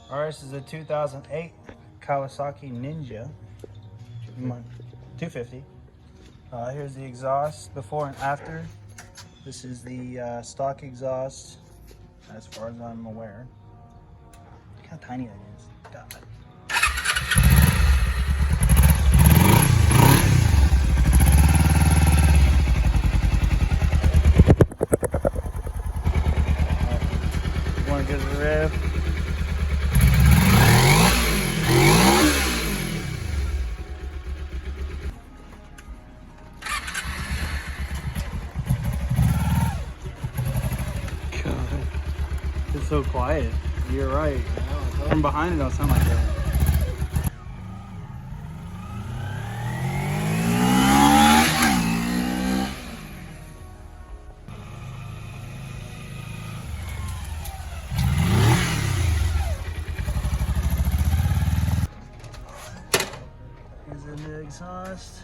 All right, this is a 2008 Kawasaki Ninja 250. Here's the exhaust before and after. This is the stock exhaust, as far as I'm aware. Look how tiny that is. God. Want to give it a rev. God, it's so quiet. You're right. From behind it, don't sound like that. Here's the exhaust.